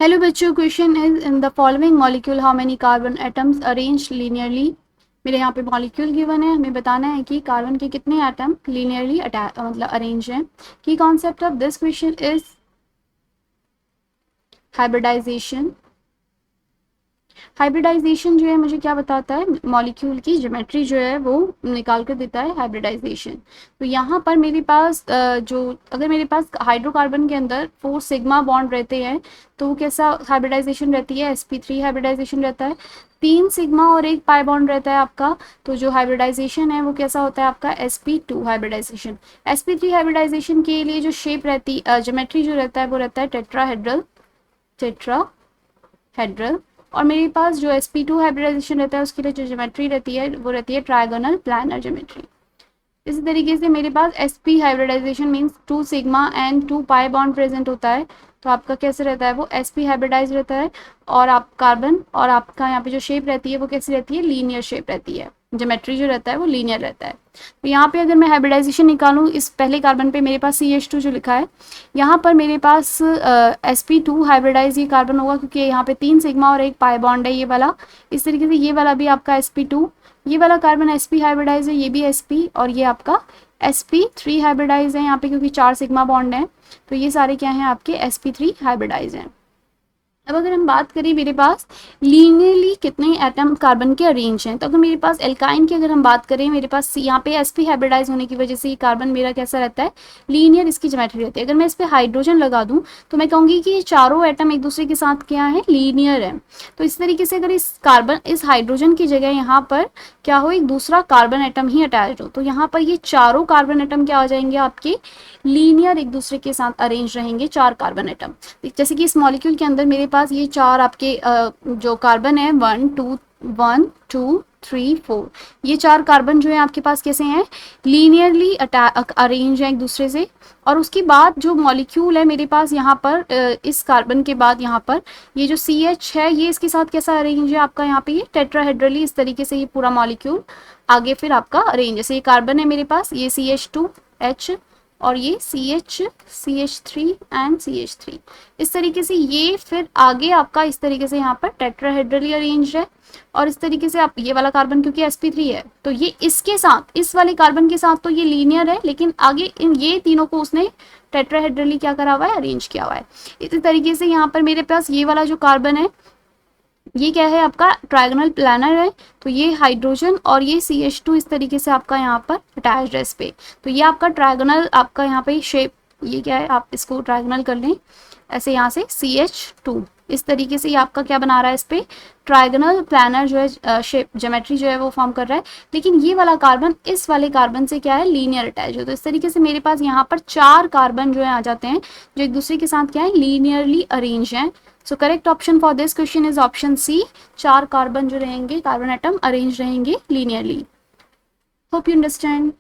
Hello बच्चों, question is in the following molecule how many carbon atoms arrange linearly. मेरे यहाँ पे molecule given है, हमें बताना है कि कार्बन के कितने एटम लीनियरली मतलब अरेंज हैं। की concept of this question is hybridization. Hybridization जो है मुझे क्या बताता है, मॉलिक्यूल की ज्योमेट्री जो है वो निकाल कर देता है हाइब्रिडाइजेशन। तो यहाँ पर मेरे पास अगर मेरे पास हाइड्रोकार्बन के अंदर 4 सिग्मा बॉन्ड रहते हैं तो वो कैसा हाइब्रिडाइजेशन रहती है, sp3 हाइब्रिडाइजेशन रहता है। 3 सिग्मा और 1 पाई बॉन्ड रहता है आपका, तो जो हाइब्रिडाइजेशन है वो कैसा होता है आपका sp2 हाइब्रिडाइजेशन। sp3 हाइब्रिडाइजेशन के लिए जो शेप रहती ज्योमेट्री जो रहता है वो रहता है टेट्राहेड्रल। और मेरे पास जो sp2 हाइब्रिडाइजेशन रहता है उसके लिए जो ज्योमेट्री रहती है वो रहती है ट्रायगोनल प्लानर ज्योमेट्री। इसी तरीके से मेरे पास sp hybridization means 2 sigma and 2 pi bond present होता है, तो आपका कैसे रहता है वो sp हाइब्रिडाइज रहता है। और आप कार्बन और आपका यहाँ पे जो शेप रहती है वो कैसी रहती है, लीनियर शेप रहती है, ज्योमेट्री जो रहता है वो लीनियर रहता है। तो यहाँ पे अगर मैं हाइब्रिडाइजेशन निकालूँ इस पहले कार्बन पे मेरे पास CH2 जो लिखा है, यहाँ पर मेरे पास sp2 हाइब्रिडाइज ये कार्बन होगा क्योंकि यहाँ पे 3 सिग्मा और 1 पाई बॉन्ड है ये वाला। इस तरीके से ये वाला भी आपका sp2, ये वाला कार्बन sp हाइब्रिडाइज है, ये भी sp, और ये आपका sp3 हाइब्रिडाइज है यहाँ पे क्योंकि 4 सिग्मा बॉन्ड है। तो ये सारे क्या हैं आपके sp3 हाइब्रिडाइज हैं। अब अगर हम बात करें मेरे पास लीनियरली कितने एटम कार्बन के अरेंज हैं, तो अगर मेरे पास एल्काइन की अगर हम बात करें, मेरे पास यहाँ पे sp हाइब्रिडाइज होने की वजह से ये कार्बन मेरा कैसा रहता है, लीनियर इसकी ज्योमेट्री रहती है। अगर मैं इस पर हाइड्रोजन लगा दूं तो मैं कहूँगी कि ये चारों एटम एक दूसरे के साथ क्या है, लीनियर है। तो इस तरीके से अगर इस हाइड्रोजन की जगह यहाँ पर क्या हो, एक दूसरा कार्बन एटम ही अटैच हो, तो यहाँ पर ये चारों कार्बन एटम क्या हो जाएंगे आपके, लीनियर एक दूसरे के साथ अरेंज रहेंगे, 4 कार्बन एटम। जैसे कि इस मॉलिक्यूल के अंदर मेरे पास ये 4 आपके जो कार्बन है 1 2 3 4, ये 4 कार्बन जो है आपके पास कैसे हैं, लीनियरली अरेंज है एक दूसरे से। और उसके बाद जो मॉलिक्यूल है मेरे पास यहाँ पर इस कार्बन के बाद यहाँ पर ये जो CH है ये इसके साथ कैसा अरेंज है आपका, यहाँ पे ये टेट्राहेड्रली इस तरीके से ये पूरा मॉलिक्यूल आगे फिर आपका अरेंज। जैसे ये कार्बन है मेरे पास, ये CH2H और ये CH3 एंड CH3, इस तरीके से ये फिर आगे आपका इस तरीके से यहाँ पर टेट्राहेड्रली अरेंज है। और इस तरीके से आप ये वाला कार्बन क्योंकि sp3 है तो ये इसके साथ इस वाले कार्बन के साथ तो ये लीनियर है, लेकिन आगे इन ये तीनों को उसने टेट्राहेड्रली क्या करा हुआ है, अरेंज किया हुआ है। इसी तरीके से यहाँ पर मेरे पास ये वाला जो कार्बन है ये क्या है आपका, ट्रायगोनल प्लानर है। तो ये हाइड्रोजन और ये CH2 इस तरीके से आपका यहाँ पर अटैच्ड है इस पे। तो ये आपका ट्रायगोनल आपका यहाँ पे शेप, ये क्या है आप इसको ट्रायगोनल कर लें ऐसे, यहाँ से CH2 इस तरीके से ये आपका क्या बना रहा है, इस पे ट्रायगोनल प्लानर जो है शेप ज्योमेट्री जो है वो फॉर्म कर रहा है। लेकिन ये वाला कार्बन इस वाले कार्बन से क्या है, लीनियर अटैच है। तो इस तरीके से मेरे पास यहाँ पर 4 कार्बन जो है आ जाते हैं जो एक दूसरे के साथ क्या है, लीनियरली अरेंज हैं। So correct option for this question is option C, 4 carbon जो रहेंगे, कार्बन एटम अरेंज रहेंगे लीनियरली। Hope you understand.